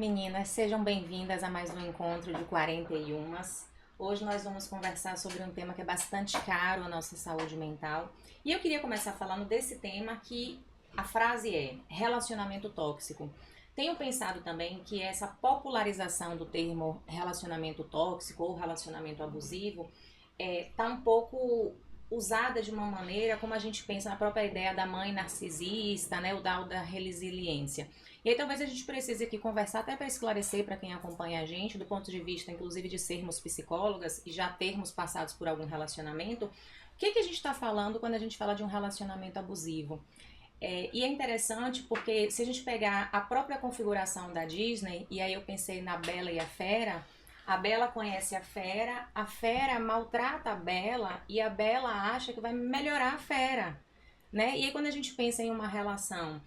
Meninas, sejam bem-vindas a mais um encontro de 41. Hoje nós vamos conversar sobre um tema que é bastante caro à nossa saúde mental. E eu queria começar falando desse tema que a frase é relacionamento tóxico. Tenho pensado também que essa popularização do termo relacionamento tóxico ou relacionamento abusivo tá um pouco usada de uma maneira como a gente pensa na própria ideia da mãe narcisista, né, o da resiliência. E aí talvez a gente precise aqui conversar até para esclarecer para quem acompanha a gente, do ponto de vista inclusive de sermos psicólogas e já termos passados por algum relacionamento, o que a gente está falando quando a gente fala de um relacionamento abusivo. E é interessante porque se a gente pegar a própria configuração da Disney, e aí eu pensei na Bela e a Bela conhece a fera maltrata a Bela e a Bela acha que vai melhorar a fera, né? E aí quando a gente pensa em uma relação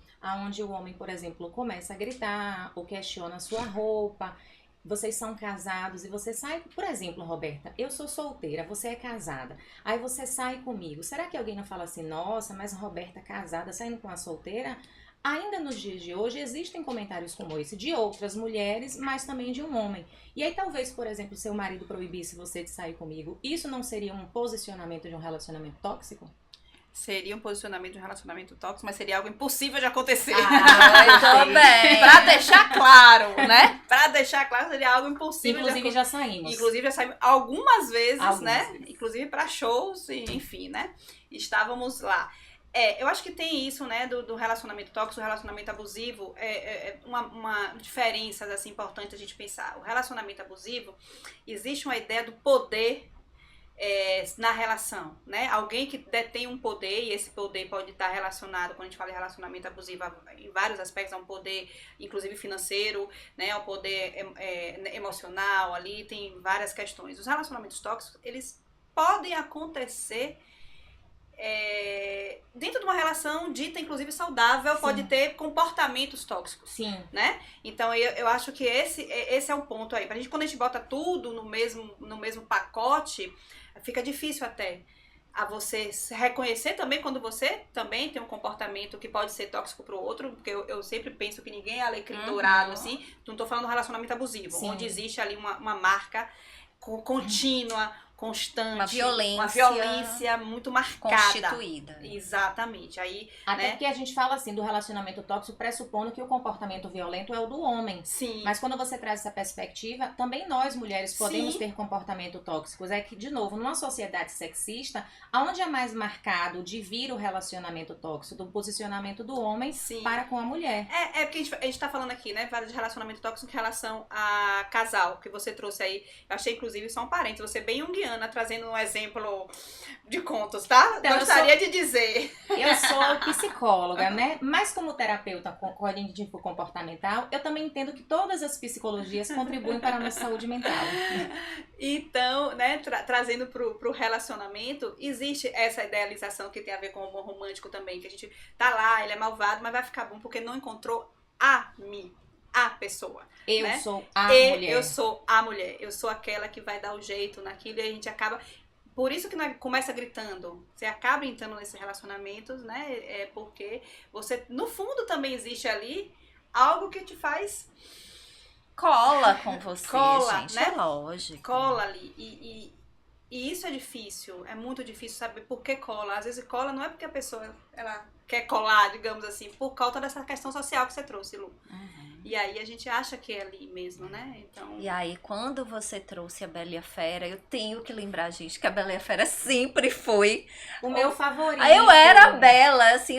onde o homem, por exemplo, começa a gritar ou questiona a sua roupa, vocês são casados e você sai, por exemplo, Roberta, eu sou solteira, você é casada, aí você sai comigo, será que alguém não fala assim, nossa, mas a Roberta casada saindo com a solteira? Ainda nos dias de hoje existem comentários como esse de outras mulheres, mas também de um homem. E aí talvez, por exemplo, seu marido proibisse você de sair comigo, isso não seria um posicionamento de um relacionamento tóxico? Seria um posicionamento de um relacionamento tóxico, mas seria algo impossível de acontecer. Muito bem. Pra deixar claro, né? Pra deixar claro, seria algo impossível. Inclusive já saímos. Inclusive já saímos algumas vezes, né? Vezes. Inclusive pra shows, enfim, né? Estávamos lá. Eu acho que tem isso, né, do relacionamento tóxico, do relacionamento abusivo, uma diferença, assim, importante a gente pensar. O relacionamento abusivo, existe uma ideia do poder na relação, né? Alguém que detém um poder, e esse poder pode estar relacionado, quando a gente fala em relacionamento abusivo, em vários aspectos, a um poder, inclusive financeiro, né? Ao poder emocional, ali tem várias questões. Os relacionamentos tóxicos, eles podem acontecer dentro de uma relação dita, inclusive, saudável. Sim. Pode ter comportamentos tóxicos. Sim. Né? Então, eu acho que esse é o ponto aí. Quando a gente bota tudo no mesmo pacote, fica difícil até a você reconhecer também quando você também tem um comportamento que pode ser tóxico pro outro, porque eu sempre penso que ninguém é alecrim dourado, assim. Não tô falando do relacionamento abusivo, Sim. onde existe ali uma marca contínua, constante, uma violência muito marcada, constituída. Exatamente. Aí, até né? porque a gente fala assim do relacionamento tóxico pressupondo que o comportamento violento é o do homem. Sim. Mas quando você traz essa perspectiva, também nós mulheres podemos Sim. ter comportamento tóxicos. É que, de novo, numa sociedade sexista, aonde é mais marcado de vir o relacionamento tóxico, do posicionamento do homem. Sim. Para com a mulher. Porque a gente tá falando aqui, né, de relacionamento tóxico em relação a casal, que você trouxe aí. Eu achei, inclusive, só um parênteses, você bem junguiana, trazendo um exemplo de contos, tá? Então, gostaria de dizer. Eu sou psicóloga, né? Mas como terapeuta cognitivo comportamental, eu também entendo que todas as psicologias contribuem para a nossa saúde mental. Então, né, trazendo pro relacionamento, existe essa idealização que tem a ver com o amor romântico também, que a gente tá lá, ele é malvado, mas vai ficar bom porque não encontrou a pessoa. Eu, né? sou a mulher. Eu sou a mulher. Eu sou aquela que vai dar o jeito naquilo, e a gente acaba. Por isso que começa gritando. Você acaba entrando nesses relacionamentos, né? Porque você, no fundo, também existe ali algo que te faz. Cola com você, gente. Né? É lógico. Cola ali. E isso é difícil. É muito difícil saber por que cola. Às vezes cola não é porque a pessoa ela quer colar, digamos assim, por causa dessa questão social que você trouxe, Lu. Uhum. E aí a gente acha que é ali mesmo, né? Então... E aí, quando você trouxe a Bela e a Fera, eu tenho que lembrar, gente, que a Bela e a Fera sempre foi o meu favorito. Eu era a Bela, assim,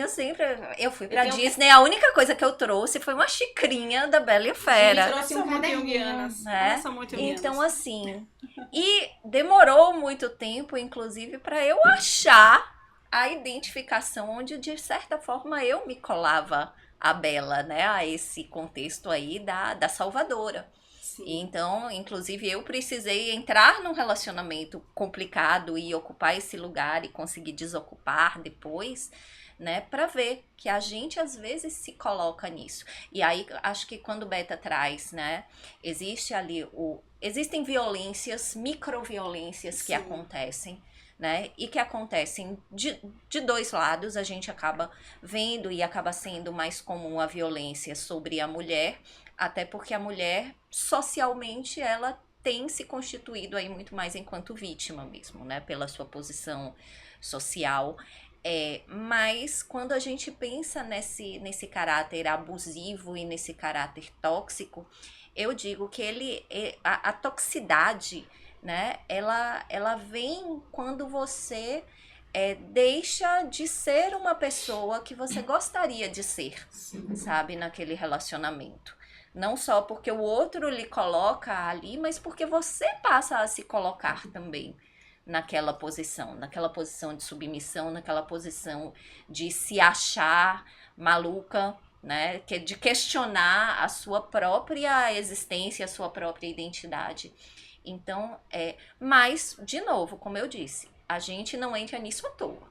eu fui pra Disney, a única coisa que eu trouxe foi uma xicrinha da Bela e a Fera. Eu trouxe um caderninho, né? São muito então, assim, e demorou muito tempo, inclusive, pra eu achar a identificação onde, de certa forma, eu me colava a Bela, né, a esse contexto aí da salvadora. Sim. Então, inclusive, eu precisei entrar num relacionamento complicado e ocupar esse lugar e conseguir desocupar depois, né, para ver que a gente às vezes se coloca nisso. E aí, acho que quando Beta traz, né, existem violências, microviolências que acontecem, né, e que acontecem de dois lados. A gente acaba vendo e acaba sendo mais comum a violência sobre a mulher, Até porque a mulher, socialmente, ela tem se constituído aí muito mais enquanto vítima mesmo, né? Pela sua posição social. Mas quando a gente pensa nesse caráter abusivo e nesse caráter tóxico, eu digo que a toxicidade, né? Ela vem quando você deixa de ser uma pessoa que você gostaria de ser, sabe, naquele relacionamento. Não só porque o outro lhe coloca ali, mas porque você passa a se colocar também naquela posição de submissão, naquela posição de se achar maluca, né, de questionar a sua própria existência, a sua própria identidade. Então, mas, de novo, como eu disse, a gente não entra nisso à toa.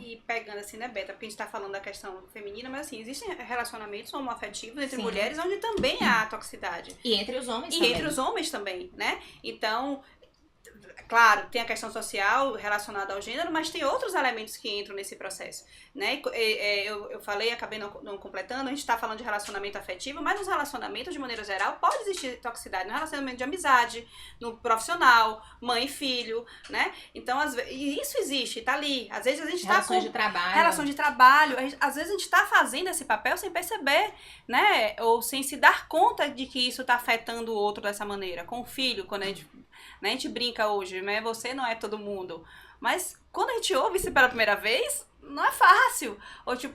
E pegando assim, né, Beta, porque a gente tá falando da questão feminina, mas assim, existem relacionamentos homoafetivos entre mulheres onde também há toxicidade. E entre os homens também. E entre os homens também, né? Então, claro, tem a questão social relacionada ao gênero, mas tem outros elementos que entram nesse processo, né? Eu falei, acabei não completando, a gente está falando de relacionamento afetivo, mas nos relacionamentos, de maneira geral, pode existir toxicidade no relacionamento de amizade, no profissional, mãe e filho, né? Então, e isso existe, tá ali. Às vezes a gente relações de trabalho. Relações de trabalho. Às vezes a gente está fazendo esse papel sem perceber, né? Ou sem se dar conta de que isso está afetando o outro dessa maneira. Com o filho, quando a gente brinca hoje, né? Você não é todo mundo. Mas quando a gente ouve isso pela primeira vez, não é fácil. Ou tipo,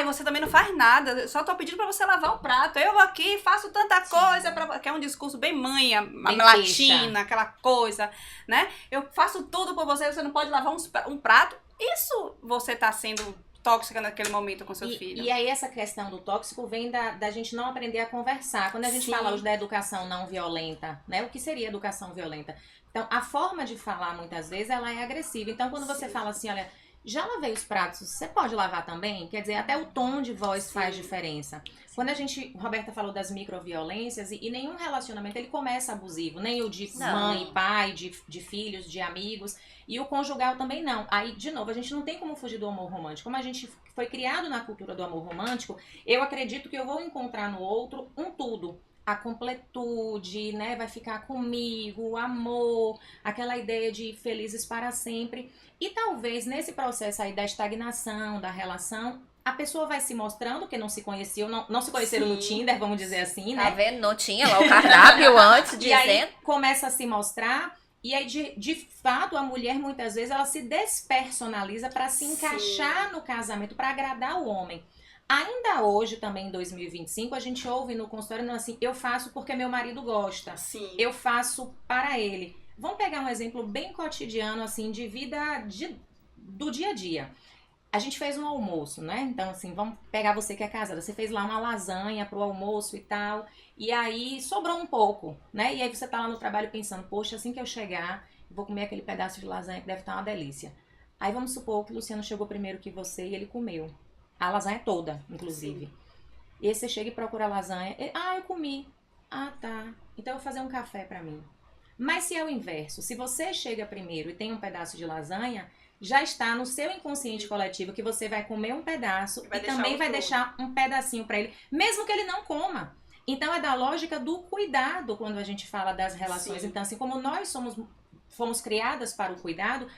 você também não faz nada, eu só tô pedindo pra você lavar o prato. Eu vou aqui, faço tanta coisa, que é um discurso bem mãe, bem latina, aquela coisa, né? Eu faço tudo por você, você não pode lavar um prato. Isso você tá sendo tóxica naquele momento com seu filho. E aí essa questão do tóxico vem da gente não aprender a conversar. Quando a gente fala hoje da educação não violenta, né? O que seria educação violenta? Então, a forma de falar, muitas vezes, ela é agressiva. Então, quando você fala assim, olha, já lavei os pratos, você pode lavar também? Quer dizer, até o tom de voz faz diferença. Quando Roberta falou das microviolências, e nenhum relacionamento ele começa abusivo, nem o de mãe, pai, de filhos, de amigos, e o conjugal também não. Aí, de novo, a gente não tem como fugir do amor romântico. Como a gente foi criado na cultura do amor romântico, eu acredito que eu vou encontrar no outro um tudo. A completude, né, vai ficar comigo, o amor, aquela ideia de felizes para sempre. E talvez nesse processo aí da estagnação, da relação, a pessoa vai se mostrando que não se conheciam, não se conheceram no Tinder, vamos dizer assim, né? Tá vendo? Não tinha lá o cardápio antes, dizendo. E aí começa a se mostrar, e aí de fato a mulher muitas vezes ela se despersonaliza para se encaixar no casamento, para agradar o homem. Ainda hoje, também em 2025, a gente ouve no consultório, não, assim, eu faço porque meu marido gosta. Sim. Eu faço para ele. Vamos pegar um exemplo bem cotidiano, assim, de vida do dia a dia. A gente fez um almoço, né? Então, assim, vamos pegar você que é casada. Você fez lá uma lasanha pro almoço e tal. E aí, sobrou um pouco, né? E aí você tá lá no trabalho pensando, poxa, assim que eu chegar, vou comer aquele pedaço de lasanha que deve estar uma delícia. Aí vamos supor que o Luciano chegou primeiro que você e ele comeu. A lasanha toda, inclusive. Sim. E aí você chega e procura a lasanha. Eu comi. Tá. Então eu vou fazer um café pra mim. Mas se é o inverso, se você chega primeiro e tem um pedaço de lasanha, já está no seu inconsciente coletivo que você vai comer um pedaço e também vai deixar um pedacinho pra ele, mesmo que ele não coma. Então é da lógica do cuidado quando a gente fala das relações. Sim. Então, assim, como nós fomos criadas para o cuidado,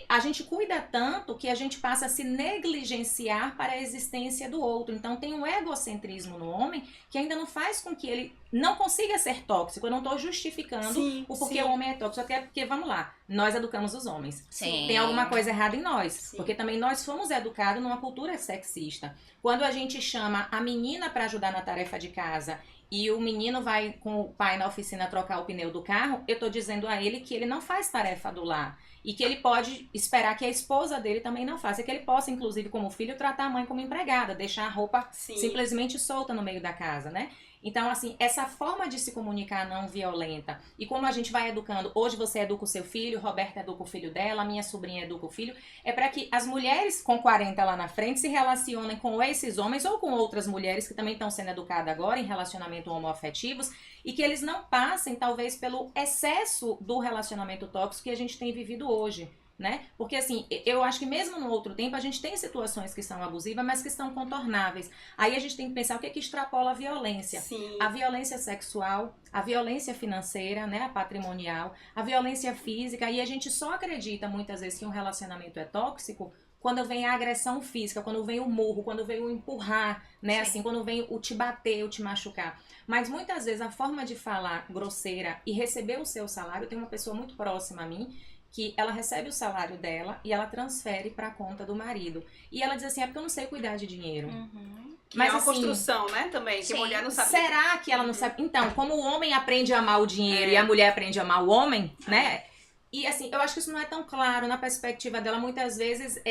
a gente cuida tanto que a gente passa a se negligenciar para a existência do outro. Então tem um egocentrismo no homem que ainda não faz com que ele não consiga ser tóxico. Eu não estou justificando o porquê o homem é tóxico, até porque, vamos lá, nós educamos os homens. Sim. Tem alguma coisa errada em nós, porque também nós fomos educados numa cultura sexista. Quando a gente chama a menina para ajudar na tarefa de casa e o menino vai com o pai na oficina trocar o pneu do carro, eu tô dizendo a ele que ele não faz tarefa do lar. E que ele pode esperar que a esposa dele também não faça. E que ele possa, inclusive, como filho, tratar a mãe como empregada. Deixar a roupa simplesmente solta no meio da casa, né? Então, assim, essa forma de se comunicar não violenta. E como a gente vai educando, hoje você educa o seu filho, Roberta educa o filho dela, a minha sobrinha educa o filho, é para que as mulheres com 40 lá na frente se relacionem com esses homens ou com outras mulheres que também estão sendo educadas agora em relacionamento homoafetivos e que eles não passem, talvez, pelo excesso do relacionamento tóxico que a gente tem vivido hoje. né? Porque assim, eu acho que mesmo no outro tempo a gente tem situações que são abusivas, mas que são contornáveis. Aí a gente tem que pensar o que é que extrapola a violência. Sim. A violência sexual, a violência financeira, né, a patrimonial, a violência física, e a gente só acredita muitas vezes que um relacionamento é tóxico quando vem a agressão física, quando vem o murro, quando vem o empurrar, né, assim, quando vem o te bater, o te machucar. Mas muitas vezes a forma de falar grosseira e receber o seu salário, tem uma pessoa muito próxima a mim, que ela recebe o salário dela e ela transfere para a conta do marido. E ela diz assim, é porque eu não sei cuidar de dinheiro. Que Mas é uma assim, construção, né, também, que a mulher não sabe. será que ela não sabe? Então, como o homem aprende a amar o dinheiro e a mulher aprende a amar o homem, né? E assim, eu acho que isso não é tão claro na perspectiva dela. Muitas vezes,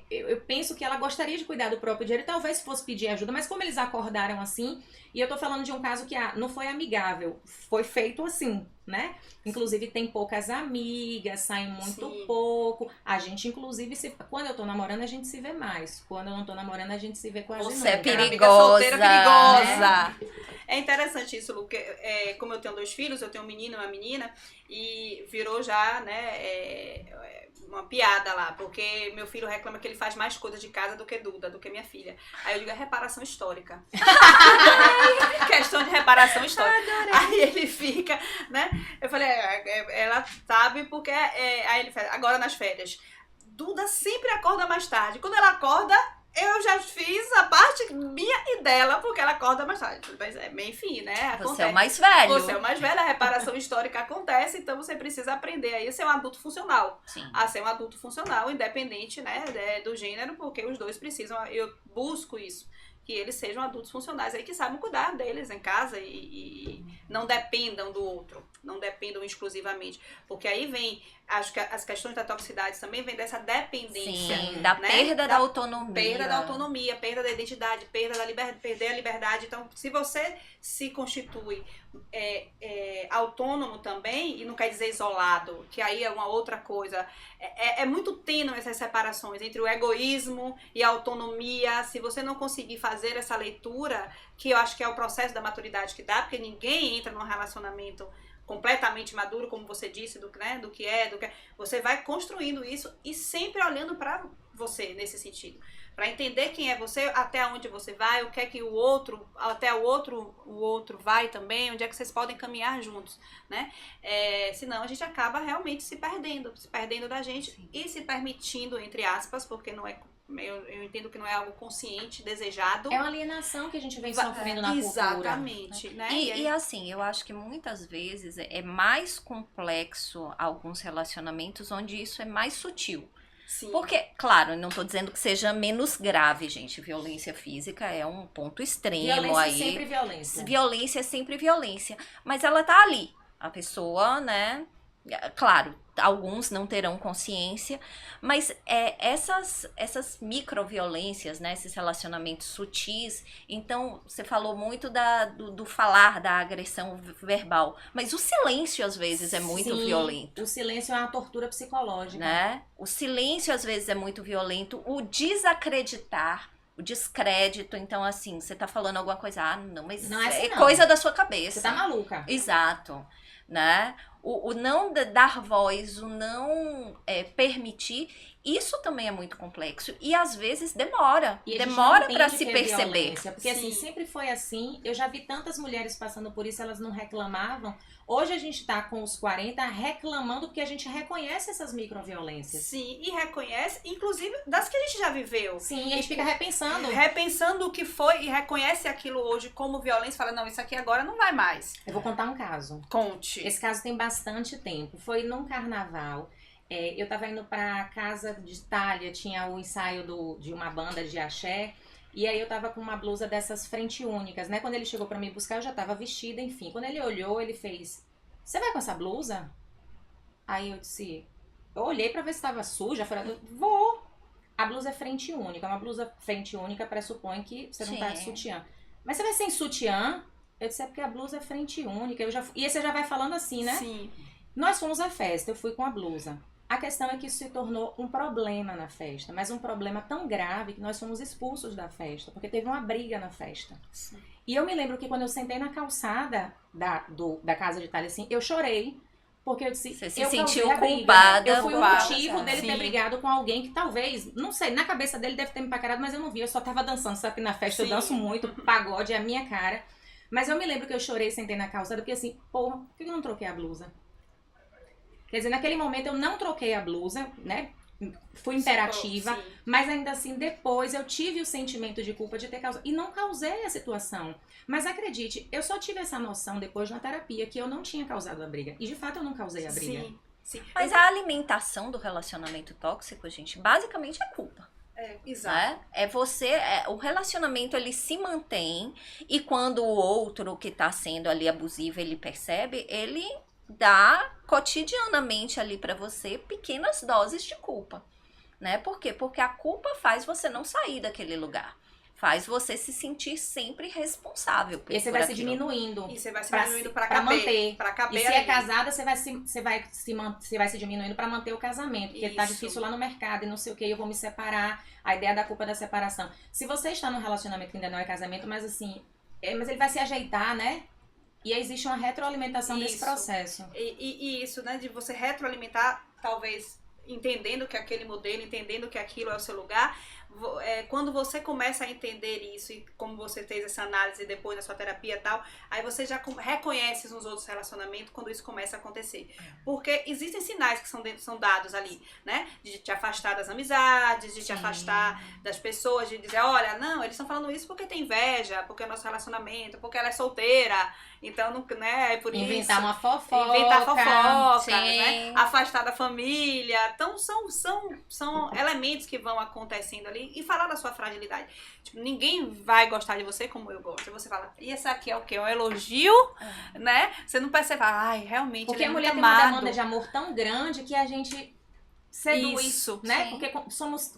eu penso que ela gostaria de cuidar do próprio dinheiro e talvez fosse pedir ajuda, mas como eles acordaram assim, e eu tô falando de um caso que não foi amigável, foi feito assim, né? Inclusive tem poucas amigas, saem muito pouco. A gente, inclusive, quando eu tô namorando, a gente se vê mais. Quando eu não tô namorando, a gente se vê quase Você é nunca. perigosa. Solteira perigosa. É interessante isso, Lu, porque como eu tenho 2 filhos, eu tenho um menino e uma menina, e virou já, né, uma piada lá, porque meu filho reclama que ele faz mais coisas de casa do que Duda, do que minha filha. Aí eu digo, é reparação histórica. Questão de reparação histórica. Aí ele fica, né? Eu falei, ela sabe porque... aí ele fala, agora nas férias. Duda sempre acorda mais tarde. Quando ela acorda, eu já fiz a parte minha e dela, porque ela acorda mais tarde. Mas, enfim, né? Acontece. Você é o mais velho. Você é o mais velho, a reparação histórica acontece, então você precisa aprender aí a ser um adulto funcional. Sim. A ser um adulto funcional, independente, né, do gênero, porque os dois precisam, eu busco isso, que eles sejam adultos funcionais aí que saibam cuidar deles em casa e não dependam do outro, não dependam exclusivamente, porque aí vem, acho que as questões da toxicidade também vem dessa dependência. Sim, da né? perda da autonomia. Perda da autonomia, perda da identidade, perder a liberdade. Então, se você se constitui autônomo também, e não quer dizer isolado, que aí é uma outra coisa, é muito tênue essas separações entre o egoísmo e a autonomia. Se você não conseguir fazer essa leitura, que eu acho que é o processo da maturidade que dá, porque ninguém entra num relacionamento completamente maduro, como você disse, do que você vai construindo isso e sempre olhando para você nesse sentido, para entender quem é você, até onde você vai, o que é que o outro vai também, onde é que vocês podem caminhar juntos, né? Senão a gente acaba realmente se perdendo da gente. Sim. E se permitindo, entre aspas, porque não é, eu entendo que não é algo consciente, desejado. É uma alienação que a gente vem sofrendo na exatamente, cultura. Né? E assim, eu acho que muitas vezes é mais complexo alguns relacionamentos onde isso é mais sutil. Sim. Porque, claro, não tô dizendo que seja menos grave, gente. Violência física é um ponto extremo violência aí. Violência é sempre violência. Violência é sempre violência. Mas ela tá ali. A pessoa, né? Claro, alguns não terão consciência, mas essas microviolências, né, esses relacionamentos sutis. Então, você falou muito do falar, da agressão verbal, mas o silêncio às vezes é muito violento. O silêncio é uma tortura psicológica. Né? O silêncio às vezes é muito violento, o desacreditar, o descrédito. Então, assim, você tá falando alguma coisa, não, mas não é assim, não. Coisa da sua cabeça. Você tá maluca. Exato, né? O não dar voz, o não permitir, isso também é muito complexo. E às vezes demora para se perceber. Porque assim, sempre foi assim. Eu já vi tantas mulheres passando por isso, elas não reclamavam. Hoje a gente tá com os 40 reclamando porque a gente reconhece essas microviolências. Sim, e reconhece, inclusive, das que a gente já viveu. Sim, e a gente fica repensando. Repensando o que foi e reconhece aquilo hoje como violência. Fala, não, isso aqui agora não vai mais. Eu vou contar um caso. Conte. Esse caso tem bastante tempo. Foi num carnaval. Eu tava indo pra casa de Itália, tinha o ensaio de uma banda de axé. E aí eu tava com uma blusa dessas frente únicas, né? Quando ele chegou pra me buscar, eu já tava vestida, enfim. Quando ele olhou, ele fez, você vai com essa blusa? Aí eu disse, eu olhei pra ver se tava suja, falei, vou. A blusa é frente única, uma blusa frente única pressupõe que você não tá de sutiã. Mas você vai sem sutiã? Eu disse, é porque a blusa é frente única. E aí você já vai falando assim, né? Sim. Nós fomos à festa, eu fui com a blusa. A questão é que isso se tornou um problema na festa, mas um problema tão grave que nós fomos expulsos da festa, porque teve uma briga na festa. Sim. E eu me lembro que quando eu sentei na calçada da casa de Itália, assim, eu chorei, Porque eu disse, Você se eu sentiu causei a briga. culpada. Eu fui o culpada, motivo dele ter sim. brigado com alguém que talvez, não sei, na cabeça dele deve ter me paquerado, mas eu não vi. Eu só tava dançando, sabe que na festa eu Sim. danço muito, pagode é a minha cara. Mas eu me lembro que eu chorei, sentei na calçada, porque assim, porra, por que eu não troquei a blusa? Quer dizer, naquele momento eu não troquei a blusa, né? Fui imperativa, Sim. mas ainda assim depois eu tive o sentimento de culpa de ter causado, e não causei a situação. Mas acredite, eu só tive essa noção depois na terapia que eu não tinha causado a briga. E de fato eu não causei a briga. Sim. Sim. Mas a alimentação do relacionamento tóxico, gente, basicamente é culpa. Exato. Né? O relacionamento ele se mantém e quando o outro que tá sendo ali abusivo, ele percebe, ele dá cotidianamente ali pra você pequenas doses de culpa, né? Por quê? Porque a culpa faz você não sair daquele lugar. Faz você se sentir sempre responsável por E você por vai se aquilo. diminuindo. E você vai se Pra diminuindo se- pra pra caber. manter. Pra E caber se é ali. casada, você vai se diminuindo pra manter o casamento. Porque tá Isso. difícil lá no mercado e não sei o que, eu vou me separar. A ideia da culpa da separação. Se você está num relacionamento que ainda não é casamento, mas assim, mas ele vai se ajeitar, né? E aí existe uma retroalimentação desse Isso. processo. E isso, né, de você retroalimentar, talvez entendendo que aquele modelo, entendendo que aquilo é o seu lugar, quando você começa a entender isso e como você fez essa análise depois da sua terapia e tal, aí você já reconhece nos outros relacionamentos quando isso começa a acontecer. Porque existem sinais que são dados ali, né? De te afastar das amizades, de te afastar das pessoas, de dizer, olha, não, eles estão falando isso porque tem inveja, porque é o nosso relacionamento, porque ela é solteira, então, não, né, é por Inventar isso. uma fofoca. Inventar fofocas, Sim. né? Afastar da família. Então, são elementos que vão acontecendo ali. E falar da sua fragilidade. Tipo, ninguém vai gostar de você como eu gosto. Você fala, e esse aqui é o quê? Um elogio, né? Você não percebe, ai, realmente, Porque ele é a mulher muito tem uma amado. demanda de amor tão grande que a gente seduz, Isso, né? sim. Porque somos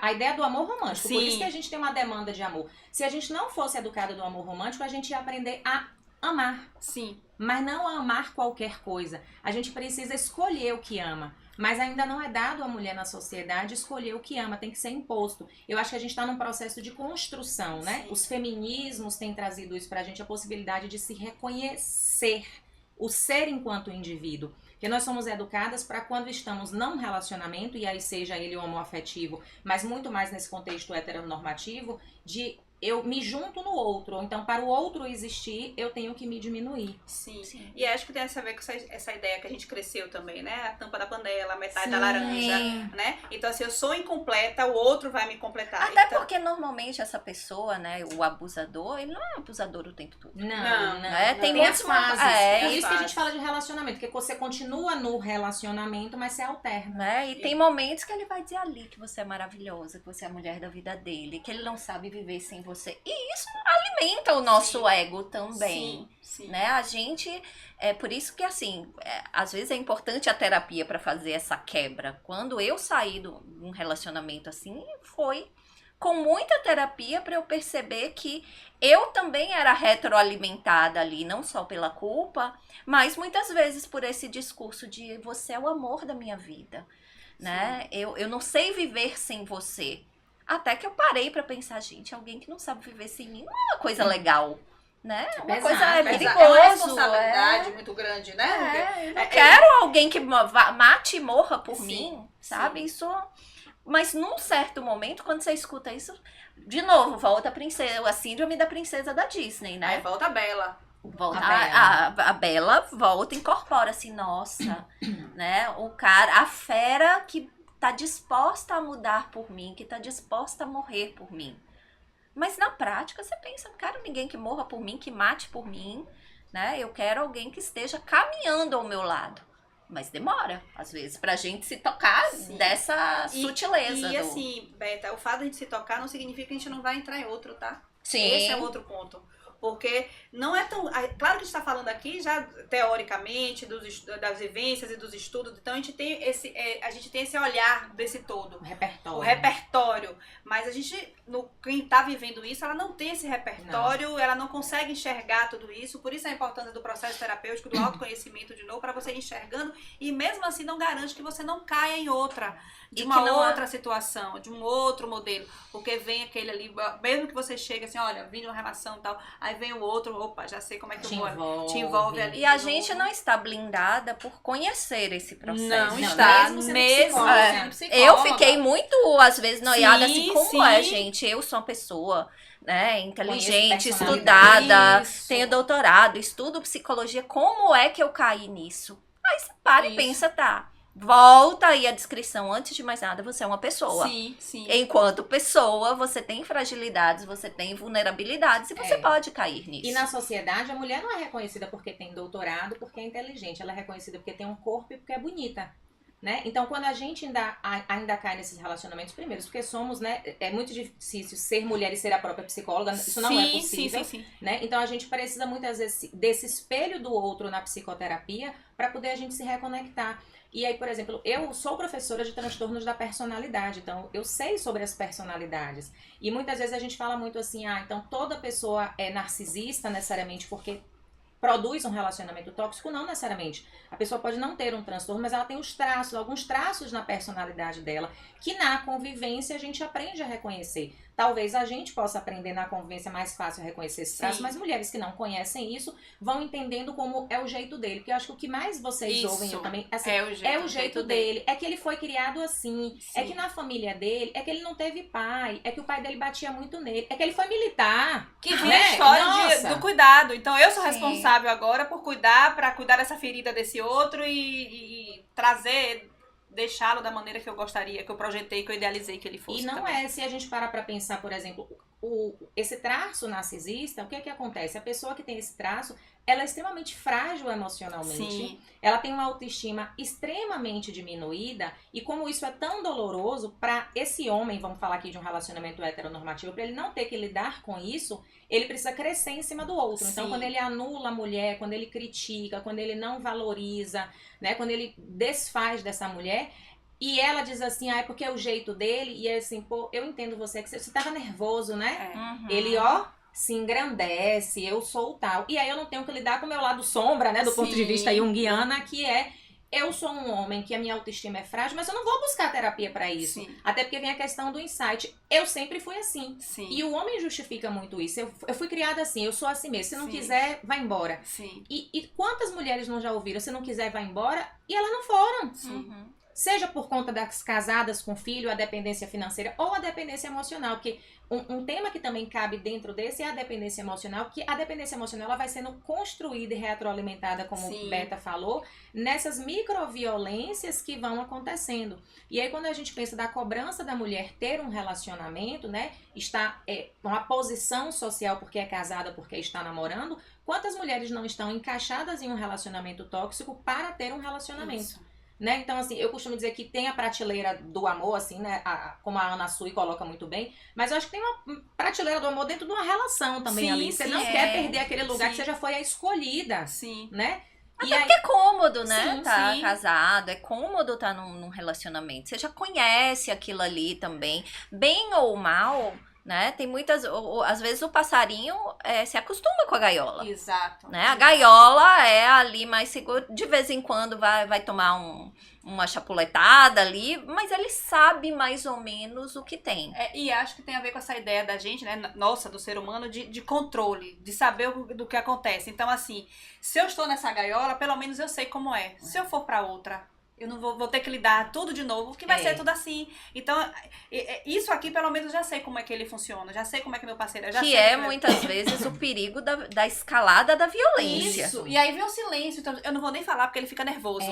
a ideia do amor romântico. Por Sim. isso que a gente tem uma demanda de amor. Se a gente não fosse educada do amor romântico, a gente ia aprender a amar. Sim. Mas não a amar qualquer coisa. A gente precisa escolher o que ama. Mas ainda não é dado à mulher na sociedade escolher o que ama, tem que ser imposto. Eu acho que a gente está num processo de construção, né? Sim. Os feminismos têm trazido isso pra gente, a possibilidade de se reconhecer, o ser enquanto indivíduo. Porque nós somos educadas para quando estamos num relacionamento, e aí seja ele homoafetivo, mas muito mais nesse contexto heteronormativo, de eu me junto no outro, ou então para o outro existir, eu tenho que me diminuir. Sim. Sim. E acho que tem a ver com essa ideia que a gente cresceu também, né? A tampa da panela, a metade da Sim. laranja, né? Então, assim, eu sou incompleta, o outro vai me completar. Até Então, porque normalmente essa pessoa, né, o abusador, ele não é abusador o tempo todo. Não. É, tem Tem as muitos fases. é, É isso que a fases. gente fala de relacionamento, que você continua no relacionamento, mas você alterna. né? E tem momentos que ele vai dizer ali que você é maravilhosa, que você é a mulher da vida dele, que ele não sabe viver sem você. E isso alimenta o nosso ego também. sim. Né? A gente, é por isso que assim, às vezes é importante a terapia para fazer essa quebra. Quando eu saí de um relacionamento assim, foi com muita terapia para eu perceber que eu também era retroalimentada ali, não só pela culpa, mas muitas vezes por esse discurso de você é o amor da minha vida, né? Eu não sei viver sem você. Até que eu parei para pensar, gente, alguém que não sabe viver sem mim não é uma coisa legal, né? Uma Pesado, coisa é pesado. perigoso. É uma responsabilidade muito grande, né? Eu não quero alguém que mate e morra por Sim, mim, sabe? sim. Isso. Mas num certo momento, quando você escuta isso, de novo, volta a princesa, a síndrome da princesa da Disney, né? Aí volta a Bela. Volta, A Bella. a Bella volta e incorpora assim, nossa, né? O cara, a fera que tá disposta a mudar por mim, que tá disposta a morrer por mim. Mas na prática você pensa, não quero ninguém que morra por mim, que mate por mim, né? Eu quero alguém que esteja caminhando ao meu lado. Mas demora, às vezes, pra gente se tocar Sim. dessa sutileza. E assim, Beta, o fato de a gente se tocar não significa que a gente não vai entrar em outro, tá? Sim. Esse é um outro ponto. Porque não é tão... Claro que a gente está falando aqui já teoricamente das vivências e dos estudos, então a gente tem esse olhar desse todo. O repertório. O repertório. Mas a gente, quem está vivendo isso, ela não tem esse repertório, ela não consegue enxergar tudo isso. Por isso a importância do processo terapêutico, do autoconhecimento de novo, para você ir enxergando. E mesmo assim não garante que você não caia em outra. De E uma que não outra situação, de um outro modelo. Porque vem aquele ali, mesmo que você chegue assim, olha, vim de uma relação e tal, aí Aí vem o outro, opa, já sei como é que Te eu vou. envolve. Te envolve ali. E a gente não está blindada por conhecer esse processo. Não Não, está. mesmo sendo Mesmo psicóloga. sendo psicóloga. Eu fiquei muito, às vezes, noiada, Sim, assim, como sim. é, gente? Eu sou uma pessoa, né, inteligente, Conheço personalidade. estudada, Isso. tenho doutorado, estudo psicologia, como é que eu caí nisso? Aí você para e Isso. pensa, tá, volta aí a descrição, antes de mais nada, você é uma pessoa. Sim, sim. Enquanto pessoa, você tem fragilidades, você tem vulnerabilidades e você pode cair nisso. E na sociedade, a mulher não é reconhecida porque tem doutorado, porque é inteligente. Ela é reconhecida porque tem um corpo e porque é bonita. Né? Então, quando a gente ainda cai nesses relacionamentos, primeiro, porque somos, né? É muito difícil ser mulher e ser a própria psicóloga. Isso não é possível. Sim. Né? Então, a gente precisa muitas vezes desse espelho do outro na psicoterapia para poder a gente se reconectar. E aí, por exemplo, eu sou professora de transtornos da personalidade, então eu sei sobre as personalidades. E muitas vezes a gente fala muito assim, então toda pessoa é narcisista necessariamente porque produz um relacionamento tóxico, não necessariamente. A pessoa pode não ter um transtorno, mas ela tem os traços, alguns traços na personalidade dela, que na convivência a gente aprende a reconhecer. Talvez a gente possa aprender na convivência mais fácil a reconhecer esses traços, mas mulheres que não conhecem isso vão entendendo como é o jeito dele. Porque eu acho que o que mais vocês ouvem, eu também, assim, é o jeito dele. É que ele foi criado assim. Sim. É que na família dele, é que ele não teve pai. É que o pai dele batia muito nele. É que ele foi militar. Que vem né? a história Nossa. do cuidado. Então eu sou Sim. responsável agora por cuidar, para cuidar dessa ferida desse outro e trazer, deixá-lo da maneira que eu gostaria, que eu projetei, que eu idealizei que ele fosse. E não também. se a gente parar pra pensar, por exemplo, esse traço narcisista, o que é que acontece? A pessoa que tem esse traço, ela é extremamente frágil emocionalmente. Sim. Ela tem uma autoestima extremamente diminuída e como isso é tão doloroso para esse homem, vamos falar aqui de um relacionamento heteronormativo, para ele não ter que lidar com isso, ele precisa crescer em cima do outro. Então, Sim. quando ele anula a mulher, quando ele critica, quando ele não valoriza, né, quando ele desfaz dessa mulher, e ela diz assim, é porque é o jeito dele, e é assim, pô, eu entendo você, que você tava nervoso, né? Uhum. Ele, se engrandece, eu sou o tal. E aí eu não tenho que lidar com o meu lado sombra, né? Do ponto de Sim. vista junguiana, que é, eu sou um homem que a minha autoestima é frágil, mas eu não vou buscar terapia pra isso. Sim. Até porque vem a questão do insight. Eu sempre fui assim. Sim. E o homem justifica muito isso. Eu fui criada assim, eu sou assim mesmo. Se não Sim. quiser, vai embora. Sim. E quantas mulheres não já ouviram? Se não quiser, vai embora. E elas não foram. Sim. Uhum. Seja por conta das casadas com filho, a dependência financeira ou a dependência emocional. Porque um tema que também cabe dentro desse é a dependência emocional, que a dependência emocional ela vai sendo construída e retroalimentada, como Sim. o Beta falou, nessas microviolências que vão acontecendo. E aí quando a gente pensa da cobrança da mulher ter um relacionamento, né, está uma posição social porque é casada, porque está namorando, quantas mulheres não estão encaixadas em um relacionamento tóxico para ter um relacionamento? Isso. Né? Então, assim, eu costumo dizer que tem a prateleira do amor, assim, né? Como a Ana Sui coloca muito bem, mas eu acho que tem uma prateleira do amor dentro de uma relação também Sim, ali. Você sim, não quer perder aquele lugar Sim. que você já foi a escolhida, Sim. né? Até porque é cômodo, né? Sim, Tá sim. casado, é cômodo tá num relacionamento. Você já conhece aquilo ali também. Bem ou mal, né? Tem muitas. Às vezes o passarinho se acostuma com a gaiola. Exato. Né? A gaiola é ali mais segura. De vez em quando vai tomar uma chapuletada ali, mas ele sabe mais ou menos o que tem. E acho que tem a ver com essa ideia da gente, né? Nossa, do ser humano, de controle, de saber do que acontece. Então, assim, se eu estou nessa gaiola, pelo menos eu sei como é. Se eu for pra outra, eu não vou ter que lidar tudo de novo, que vai ser tudo assim. Então, isso aqui, pelo menos, já sei como é que ele funciona. Já sei como é que meu parceiro é. Já Que sei é, como muitas vezes, o perigo da escalada da violência. Isso. E aí vem o silêncio. Então, eu não vou nem falar porque ele fica nervoso.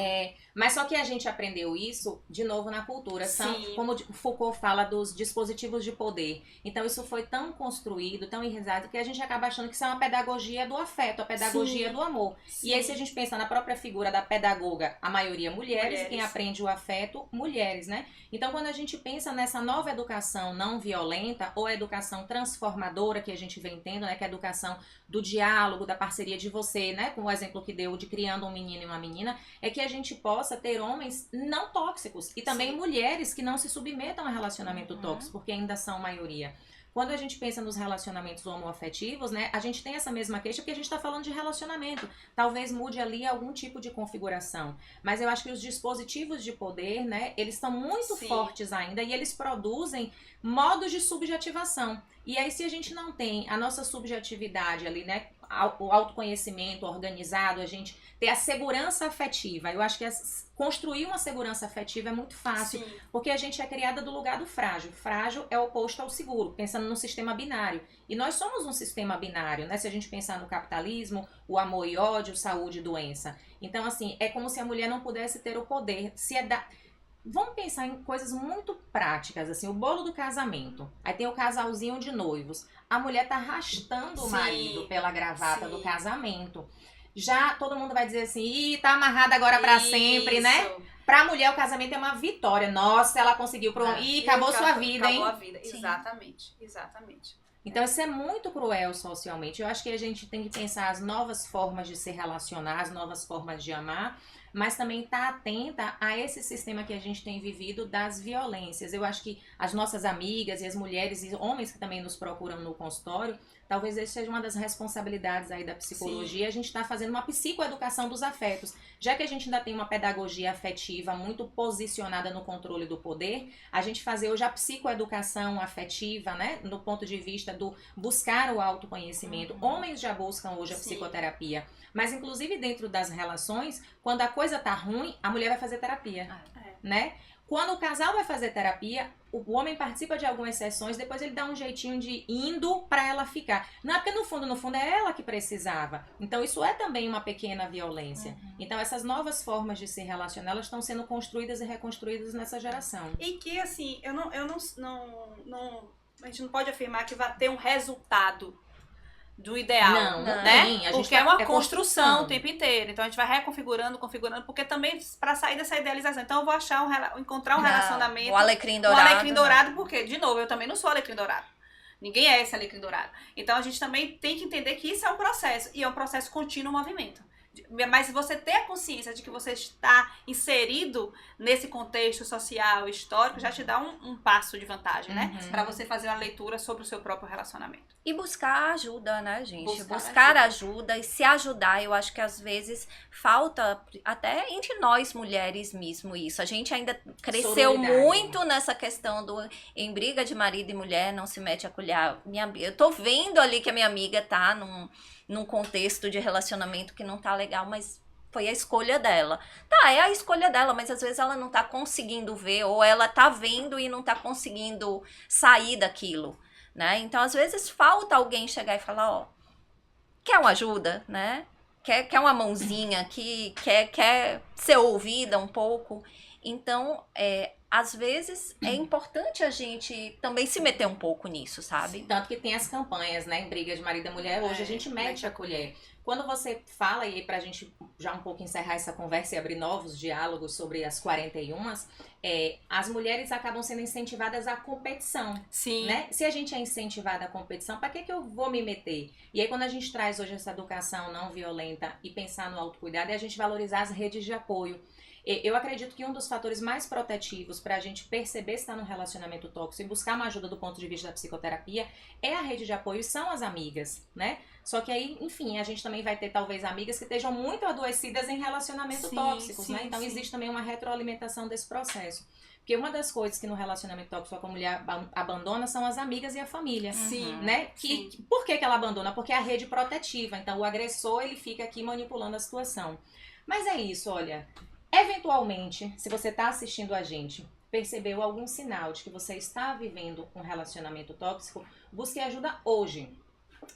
Mas só que a gente aprendeu isso, de novo, na cultura. São, Sim. como Foucault fala, dos dispositivos de poder. Então, isso foi tão construído, tão enraizado, que a gente acaba achando que isso é uma pedagogia do afeto, a pedagogia Sim. do amor. Sim. E aí, se a gente pensa na própria figura da pedagoga, a maioria mulheres, e quem aprende o afeto, mulheres, né? Então, quando a gente pensa nessa nova educação não violenta, ou a educação transformadora, que a gente vem tendo, né? Que é a educação do diálogo, da parceria de você, né? Com o exemplo que deu de criando um menino e uma menina, é que a gente possa ter homens não tóxicos e também mulheres que não se submetam a relacionamento tóxico, porque ainda são maioria. Quando a gente pensa nos relacionamentos homoafetivos, né, a gente tem essa mesma queixa porque a gente está falando de relacionamento. Talvez mude ali algum tipo de configuração. Mas eu acho que os dispositivos de poder, né, eles estão muito fortes ainda e eles produzem modos de subjetivação. E aí, se a gente não tem a nossa subjetividade ali, né, o autoconhecimento organizado, a gente ter a segurança afetiva. Eu acho que construir uma segurança afetiva é muito fácil, porque a gente é criada do lugar do frágil. Frágil é oposto ao seguro, pensando num sistema binário. E nós somos um sistema binário, né? Se a gente pensar no capitalismo, o amor e ódio, saúde e doença. Então, assim, é como se a mulher não pudesse ter o poder. Vamos pensar em coisas muito práticas, assim, o bolo do casamento. Aí tem o casalzinho de noivos. A mulher tá arrastando o marido pela gravata do casamento. Já todo mundo vai dizer assim, ih, tá amarrada agora pra sempre, né? Pra mulher o casamento é uma vitória. Nossa, ela conseguiu. Ih, acabou sua vida, hein? Acabou a vida, exatamente. Então isso é muito cruel socialmente. Eu acho que a gente tem que pensar as novas formas de se relacionar, as novas formas de amar, mas também estar atenta a esse sistema que a gente tem vivido das violências. Eu acho que as nossas amigas e as mulheres e homens que também nos procuram no consultório, talvez essa seja uma das responsabilidades aí da psicologia. A gente está fazendo uma psicoeducação dos afetos. Já que a gente ainda tem uma pedagogia afetiva muito posicionada no controle do poder, a gente fazer hoje a psicoeducação afetiva, né, no ponto de vista do buscar o autoconhecimento. Homens já buscam hoje a psicoterapia, mas inclusive dentro das relações, quando a coisa tá ruim, a mulher vai fazer terapia, né? Quando o casal vai fazer terapia, o homem participa de algumas sessões, depois ele dá um jeitinho de indo pra ela ficar. Não é porque no fundo é ela que precisava. Então isso é também uma pequena violência. Então essas novas formas de se relacionar, elas estão sendo construídas e reconstruídas nessa geração. E que assim, a gente não pode afirmar que vai ter um resultado do ideal, né? Porque é uma construção o tempo inteiro. Então a gente vai reconfigurando, porque também para sair dessa idealização. Então eu vou encontrar um relacionamento. O alecrim dourado. O alecrim dourado, porque, de novo, eu também não sou alecrim dourado. Ninguém é esse alecrim dourado. Então a gente também tem que entender que isso é um processo. E é um processo contínuo, movimento. Mas você ter a consciência de que você está inserido nesse contexto social, histórico, já te dá um passo de vantagem, né? Para você fazer uma leitura sobre o seu próprio relacionamento. E buscar ajuda, né, gente? Buscar ajuda e se ajudar. Eu acho que às vezes falta, até entre nós mulheres mesmo, isso. A gente ainda cresceu muito nessa questão em briga de marido e mulher, não se mete a colher. Eu tô vendo ali que a minha amiga tá num contexto de relacionamento que não tá legal, mas foi a escolha dela. Tá, é a escolha dela, mas às vezes ela não tá conseguindo ver, ou ela tá vendo e não tá conseguindo sair daquilo, né? Então, às vezes, falta alguém chegar e falar, ó, quer uma ajuda, né? Quer uma mãozinha, quer ser ouvida um pouco. Então, às vezes, é importante a gente também se meter um pouco nisso, sabe? Tanto que tem as campanhas, né, em briga de marido e mulher, hoje a gente mete a colher. Quando você fala, e pra gente já um pouco encerrar essa conversa e abrir novos diálogos sobre as 41, as mulheres acabam sendo incentivadas à competição. Sim. Né? Se a gente é incentivada à competição, pra que eu vou me meter? E aí quando a gente traz hoje essa educação não violenta e pensar no autocuidado, é a gente valorizar as redes de apoio. Eu acredito que um dos fatores mais protetivos para a gente perceber se está num relacionamento tóxico e buscar uma ajuda do ponto de vista da psicoterapia é a rede de apoio, são as amigas, né? Só que aí, enfim, a gente também vai ter talvez amigas que estejam muito adoecidas em relacionamentos tóxicos, né? Então existe também uma retroalimentação desse processo. Porque uma das coisas que no relacionamento tóxico a mulher abandona são as amigas e a família, né? Por que ela abandona? Porque é a rede protetiva. Então o agressor, ele fica aqui manipulando a situação. Mas é isso, olha... Eventualmente, se você está assistindo a gente, percebeu algum sinal de que você está vivendo um relacionamento tóxico, busque ajuda hoje.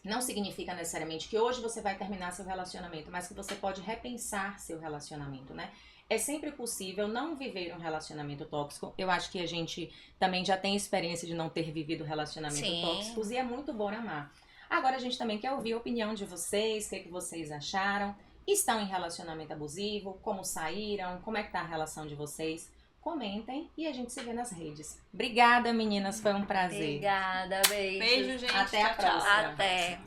Não significa necessariamente que hoje você vai terminar seu relacionamento, mas que você pode repensar seu relacionamento, né? É sempre possível não viver um relacionamento tóxico. Eu acho que a gente também já tem experiência de não ter vivido relacionamentos tóxicos e é muito bom amar. Agora a gente também quer ouvir a opinião de vocês, o que vocês acharam. Estão em relacionamento abusivo? Como saíram? Como é que tá a relação de vocês? Comentem e a gente se vê nas redes. Obrigada, meninas. Foi um prazer. Obrigada, beijo. Beijo, gente. Até a próxima. Até.